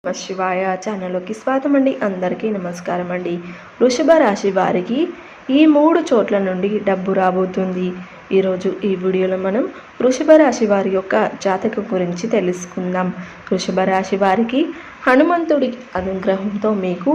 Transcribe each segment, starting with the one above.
శివాయ ఛానల్లోకి స్వాగతం అండి. అందరికీ నమస్కారం అండి. వృషభ రాశి వారికి ఈ 3 చోట్ల నుండి డబ్బు రాబోతుంది. ఈరోజు ఈ వీడియోలో మనం వృషభ రాశి వారి యొక్క జాతకం గురించి తెలుసుకుందాం. వృషభ రాశి వారికి హనుమంతుడి అనుగ్రహంతో మీకు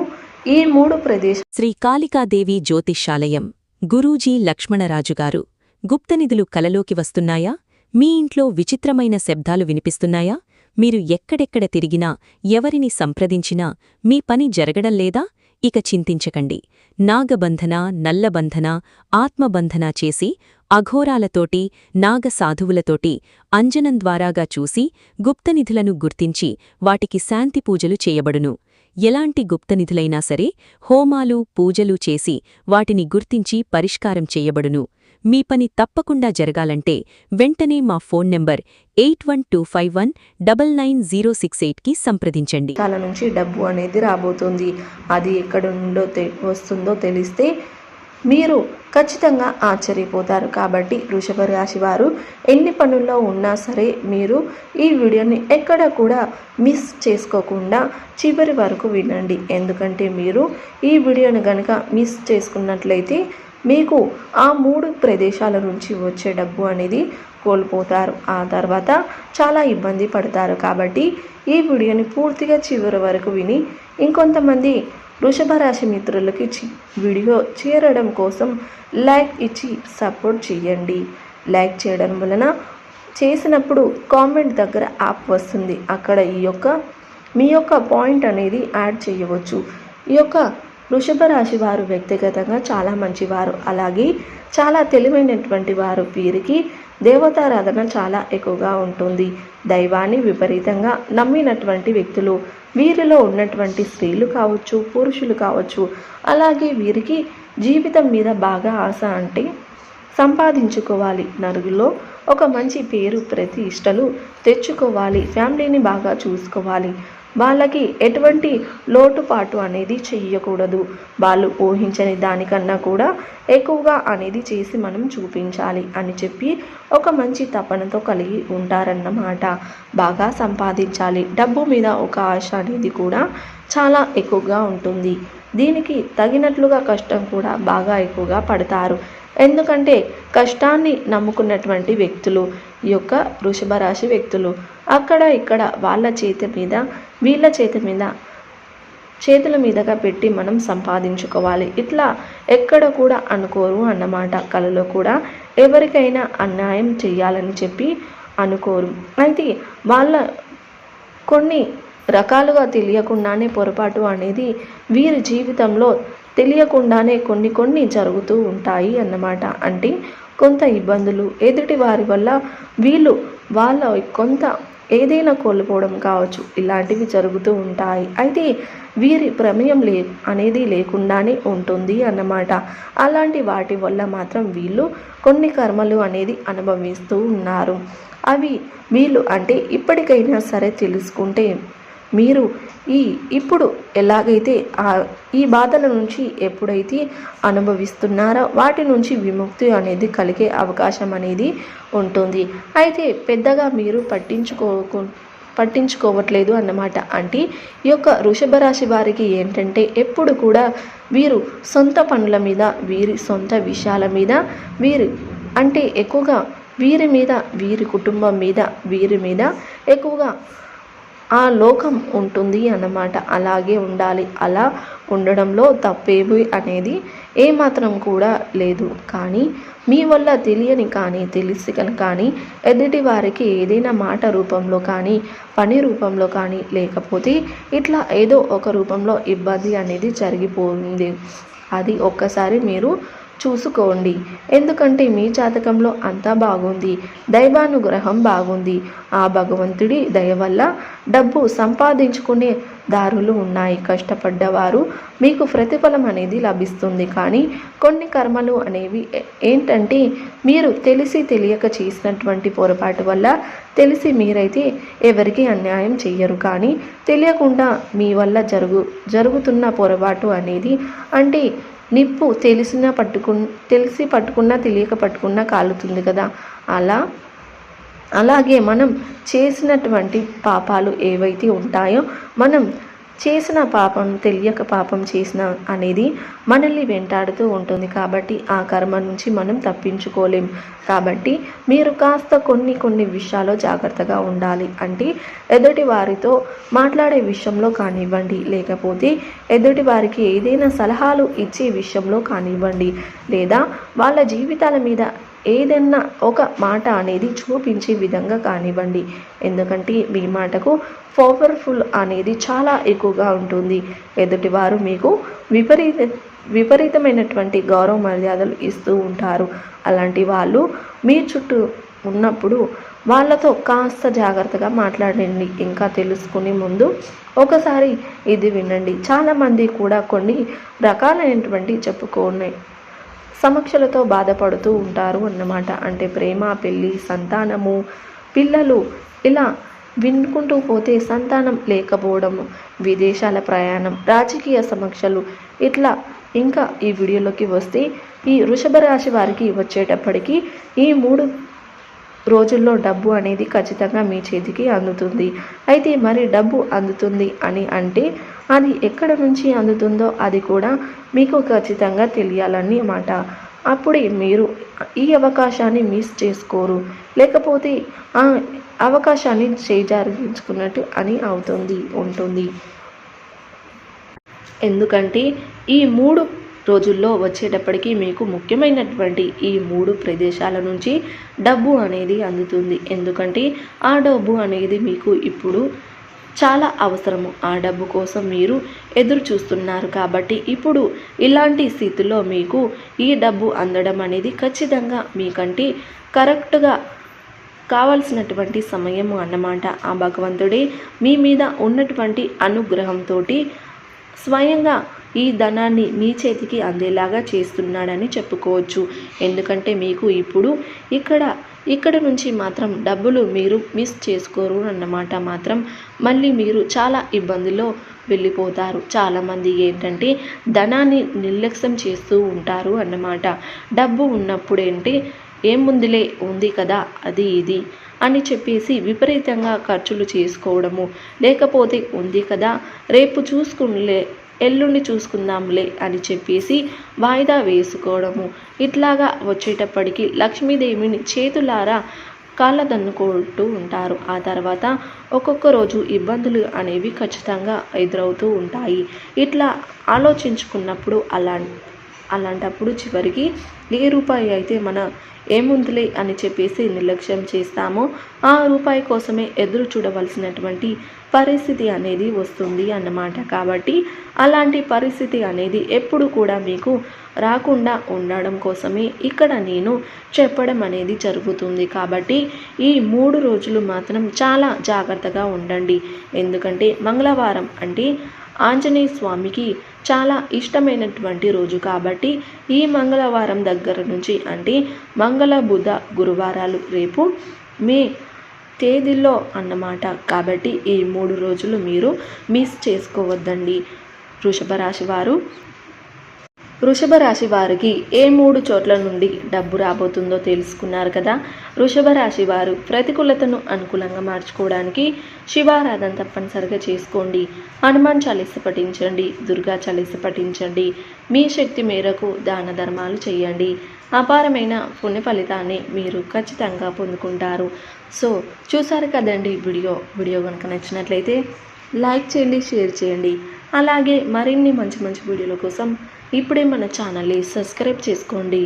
ఈ 3 ప్రదేశాలు. శ్రీ కాళికాదేవి జ్యోతిష్యాలయం గురూజీ లక్ష్మణరాజుగారు. గుప్తనిధులు కలలోకి వస్తున్నాయా? మీ ఇంట్లో విచిత్రమైన శబ్దాలు వినిపిస్తున్నాయా? మీరు ఎక్కడెక్కడ తిరిగినా ఎవరిని సంప్రదించినా మీ పని జరగడం లేదా? ఇక చింతించకండి. నాగబంధన, నల్లబంధన, ఆత్మబంధన చేసి అఘోరాలతోటి, నాగసాధువులతోటి అంజనం ద్వారాగా చూసి గుప్తనిధులను గుర్తించి వాటికి శాంతి పూజలు చేయబడును. ఎలాంటి గుప్తనిధులైనా సరే హోమాలు, పూజలు చేసి వాటిని గుర్తించి పరిష్కారం చేయబడును. మీ పని తప్పకుండా జరగాలంటే వెంటనే మా ఫోన్ నెంబర్ 8125199068కి సంప్రదించండి. తల నుంచి డబ్బు అనేది రాబోతుంది. అది ఎక్కడ నుండో వస్తుందో తెలిస్తే మీరు ఖచ్చితంగా ఆశ్చర్యపోతారు. కాబట్టి వృషభ రాశి వారు ఎన్ని పనుల్లో ఉన్నా సరే మీరు ఈ వీడియోని ఎక్కడ కూడా మిస్ చేసుకోకుండా చివరి వరకు వినండి. ఎందుకంటే మీరు ఈ వీడియోని కనుక మిస్ చేసుకున్నట్లయితే మీకు ఆ 3 ప్రదేశాల నుంచి వచ్చే డబ్బు అనేది కోల్పోతారు. ఆ తర్వాత చాలా ఇబ్బంది పడతారు. కాబట్టి ఈ వీడియోని పూర్తిగా చివరి వరకు విని ఇంకొంతమంది వృషభ రాశి మిత్రులకి వీడియో చేరడం కోసం లైక్ ఇచ్చి సపోర్ట్ చేయండి. లైక్ చేయడం వలన చేసినప్పుడు కామెంట్ దగ్గర యాప్ వస్తుంది. అక్కడ మీ యొక్క పాయింట్ అనేది యాడ్ చేయవచ్చు. ఈ యొక్క వృషభ రాశి వారు వ్యక్తిగతంగా చాలా మంచివారు, అలాగే చాలా తెలివైనటువంటి వారు. వీరికి దేవతారాధన చాలా ఎక్కువగా ఉంటుంది. దైవాన్ని విపరీతంగా నమ్మినటువంటి వ్యక్తులు. వీరిలో ఉన్నటువంటి స్త్రీలు కావచ్చు, పురుషులు కావచ్చు. అలాగే వీరికి జీవితం మీద బాగా ఆశ. అంటే సంపాదించుకోవాలి, నలుగురిలో ఒక మంచి పేరు ప్రతిష్టలు తెచ్చుకోవాలి, ఫ్యామిలీని బాగా చూసుకోవాలి, వాళ్ళకి ఎటువంటి లోటుపాటు అనేది చెయ్యకూడదు, వాళ్ళు ఊహించని దానికన్నా కూడా ఎక్కువగా అనేది చేసి మనం చూపించాలి అని చెప్పి ఒక మంచి తపనతో కలిగి ఉంటారన్నమాట. బాగా సంపాదించాలి, డబ్బు మీద ఒక ఆశ అనేది కూడా చాలా ఎక్కువగా ఉంటుంది. దీనికి తగినట్లుగా కష్టం కూడా బాగా ఎక్కువగా పడతారు. ఎందుకంటే కష్టాన్ని నమ్ముకున్నటువంటి వ్యక్తులు ఈ యొక్క వృషభ రాశి వ్యక్తులు అక్కడ ఇక్కడ వాళ్ళ వీళ్ళ చేతుల మీదగా పెట్టి మనం సంపాదించుకోవాలి, ఇట్లా ఎక్కడ కూడా అనుకోరు అన్నమాట. కలలో కూడా ఎవరికైనా అన్యాయం చెయ్యాలని చెప్పి అనుకోరు. అయితే వాళ్ళ కొన్ని రకాలుగా తెలియకుండానే పొరపాటు అనేది వీరి జీవితంలో తెలియకుండానే కొన్ని జరుగుతూ ఉంటాయి అన్నమాట. అంటే కొంత ఇబ్బందులు ఎదుటి వారి వల్ల వీళ్ళు వాళ్ళ కొంత ఏదైనా కోల్పోవడం కావచ్చు, ఇలాంటివి జరుగుతూ ఉంటాయి. అయితే వీరి ప్రమేయం అనేది లేకుండానే ఉంటుంది అన్నమాట. అలాంటి వాటి వల్ల మాత్రం వీళ్ళు కొన్ని కర్మలు అనేది అనుభవిస్తూ ఉన్నారు. అవి వీళ్ళు అంటే ఇప్పటికైనా సరే తెలుసుకుంటే మీరు ఇప్పుడు ఎలాగైతే ఈ బాధల నుంచి ఎప్పుడైతే అనుభవిస్తున్నారో వాటి నుంచి విముక్తి అనేది కలిగే అవకాశం అనేది ఉంటుంది. అయితే పెద్దగా మీరు పట్టించుకోవట్లేదు అన్నమాట. అంటే ఈ యొక్క వృషభ రాశి వారికి ఏంటంటే ఎప్పుడు కూడా వీరు సొంత పనుల మీద, వీరి సొంత విషయాల మీద, అంటే ఎక్కువగా వీరి మీద, వీరి కుటుంబం మీద, వీరి మీద ఎక్కువగా ఆ లోకం ఉంటుంది అన్నమాట. అలాగే ఉండాలి. అలా ఉండడంలో తప్పేమి అనేది ఏమాత్రం కూడా లేదు. కానీ మీ వల్ల తెలియని కానీ తెలిసి కానీ ఎదుటి వారికి ఏదైనా మాట రూపంలో కానీ, పని రూపంలో కానీ, లేకపోతే ఇట్లా ఏదో ఒక రూపంలో ఇబ్బంది అనేది జరిగిపోయింది. అది ఒక్కసారి మీరు చూసుకోండి. ఎందుకంటే మీ జాతకంలో అంతా బాగుంది, దైవానుగ్రహం బాగుంది. ఆ భగవంతుడి దయ వల్ల డబ్బు సంపాదించుకునే దారులు ఉన్నాయి. కష్టపడ్డవారు మీకు ప్రతిఫలం అనేది లభిస్తుంది. కానీ కొన్ని కర్మలు అనేవి ఏంటంటే మీరు తెలిసి తెలియక చేసినటువంటి పొరపాటు వల్ల తెలిసి మీరైతే ఎవరికి అన్యాయం చెయ్యరు, కానీ తెలియకుండా మీ వల్ల జరుగుతున్న పొరపాటు అనేది అంటే నిప్పు తెలిసి పట్టుకున్నా తెలియక పట్టుకున్నా కాలుతుంది కదా. అలా అలాగే మనం చేసినటువంటి పాపాలు ఏవైతే ఉంటాయో, మనం చేసిన పాపం తెలియక పాపం చేసిన అనేది మనల్ని వెంటాడుతూ ఉంటుంది. కాబట్టి ఆ కర్మ నుంచి మనం తప్పించుకోలేం. కాబట్టి మీరు కాస్త కొన్ని విషయాల్లో జాగ్రత్తగా ఉండాలి. అంటే ఎదుటి వారితో మాట్లాడే విషయంలో కానివ్వండి, లేకపోతే ఎదుటి వారికి ఏదైనా సలహాలు ఇచ్చే విషయంలో కానివ్వండి, లేదా వాళ్ళ జీవితాల మీద ఏదన్నా ఒక మాట అనేది చూపించే విధంగా కానివ్వండి. ఎందుకంటే మీ మాటకు పవర్ఫుల్ అనేది చాలా ఎక్కువగా ఉంటుంది. ఎదుటివారు మీకు విపరీతమైనటువంటి గౌరవ మర్యాదలు ఇస్తూ ఉంటారు. అలాంటి వాళ్ళు మీ చుట్టూ ఉన్నప్పుడు వాళ్ళతో కాస్త జాగ్రత్తగా మాట్లాడండి. ఇంకా తెలుసుకునే ముందు ఒకసారి ఇది వినండి. చాలామంది కూడా కొన్ని రకాలైనటువంటి చెప్పుకోనే సమస్యలతో బాధపడుతూ ఉంటారు అన్నమాట. అంటే ప్రేమ, పెళ్ళి, సంతానము, పిల్లలు, ఇలా వినుకుంటూ పోతే సంతానం లేకపోవడము, విదేశాల ప్రయాణం, రాజకీయ సమస్యలు, ఇట్లా ఇంకా ఈ వీడియోలోకి వస్తే ఈ వృషభ రాశి వారికి వచ్చేటప్పటికి ఈ 3 రోజుల్లో డబ్బు అనేది ఖచ్చితంగా మీ చేతికి అందుతుంది. అయితే మరి డబ్బు అందుతుంది అని అంటే అది ఎక్కడ నుంచి అందుతుందో అది కూడా మీకు ఖచ్చితంగా తెలియాలని మాట. అప్పుడే మీరు ఈ అవకాశాన్ని మిస్ చేసుకోరు. లేకపోతే ఆ అవకాశాన్ని చేజారించుకున్నట్టు అని ఉంటుంది. ఎందుకంటే ఈ 3 రోజుల్లో వచ్చేటప్పటికి మీకు ముఖ్యమైనటువంటి ఈ 3 ప్రదేశాల నుంచి డబ్బు అనేది అందుతుంది. ఎందుకంటే ఆ డబ్బు అనేది మీకు ఇప్పుడు చాలా అవసరము. ఆ డబ్బు కోసం మీరు ఎదురు చూస్తున్నారు. కాబట్టి ఇప్పుడు ఇలాంటి స్థితిలో మీకు ఈ డబ్బు అందడం అనేది ఖచ్చితంగా మీకంటే కరెక్ట్గా కావాల్సినటువంటి సమయము అన్నమాట. ఆ భగవంతుడే మీ మీద ఉన్నటువంటి అనుగ్రహంతో స్వయంగా ఈ ధనాన్ని మీ చేతికి అందేలాగా చేస్తున్నాడని చెప్పుకోవచ్చు. ఎందుకంటే మీకు ఇప్పుడు ఇక్కడ నుంచి మాత్రం డబ్బులు మీరు మిస్ చేసుకోరు అన్నమాట. మాత్రం మళ్ళీ మీరు చాలా ఇబ్బందుల్లో వెళ్ళిపోతారు. చాలామంది ఏంటంటే ధనాన్ని నిర్లక్ష్యం చేస్తూ ఉంటారు అన్నమాట. డబ్బు ఉన్నప్పుడేంటి ఏముందిలే, ఉంది కదా అది ఇది అని చెప్పేసి విపరీతంగా ఖర్చులు చేసుకోవడము, లేకపోతే ఉంది కదా రేపు చూసుకునిలే, ఎల్లుండి చూసుకుందాంలే అని చెప్పేసి వాయిదా వేసుకోవడము, ఇట్లాగా వచ్చేటప్పటికి లక్ష్మీదేవిని చేతులారా కాళ్ళదన్నుకుంటూ ఉంటారు. ఆ తర్వాత ఒక్కొక్క రోజు ఇబ్బందులు అనేవి ఖచ్చితంగా ఎదురవుతూ ఉంటాయి. ఇట్లా ఆలోచించుకున్నప్పుడు అలాంటప్పుడు చివరికి ఏ రూపాయి అయితే మన ఏముందిలే అని చెప్పేసి నిర్లక్ష్యం చేస్తామో ఆ రూపాయి కోసమే ఎదురు చూడవలసినటువంటి పరిస్థితి అనేది వస్తుంది అన్నమాట. కాబట్టి అలాంటి పరిస్థితి అనేది ఎప్పుడు కూడా మీకు రాకుండా ఉండడం కోసమే ఇక్కడ నేను చెప్పడం అనేది జరుగుతుంది. కాబట్టి ఈ 3 రోజులు మాత్రం చాలా జాగ్రత్తగా ఉండండి. ఎందుకంటే మంగళవారం అంటే ఆంజనేయ స్వామికి చాలా ఇష్టమైనటువంటి రోజు. కాబట్టి ఈ మంగళవారం దగ్గర నుంచి అంటే మంగళ, బుధ, గురువారాలు రేపు మే తేదీల్లో అన్నమాట. కాబట్టి ఈ 3 రోజులు మీరు మిస్ చేసుకోవద్దండి. వృషభ రాశి వారికి ఏ 3 చోట్ల నుండి డబ్బు రాబోతుందో తెలుసుకున్నారు కదా. వృషభ రాశి వారు ప్రతికూలతను అనుకూలంగా మార్చుకోవడానికి శివారాధన తప్పనిసరిగా చేసుకోండి. హనుమాన్ చాలీస పఠించండి, దుర్గా చాలీస పఠించండి. మీ శక్తి మేరకు దాన ధర్మాలు చేయండి. అపారమైన పుణ్య ఫలితాన్ని మీరు ఖచ్చితంగా పొందుకుంటారు. సో చూసారు కదండి వీడియో కనుక నచ్చినట్లయితే లైక్ చేయండి, షేర్ చేయండి. అలాగే మరిన్ని మంచి వీడియోల కోసం ఇప్పుడే మన ఛానల్ని సబ్స్క్రైబ్ చేసుకోండి.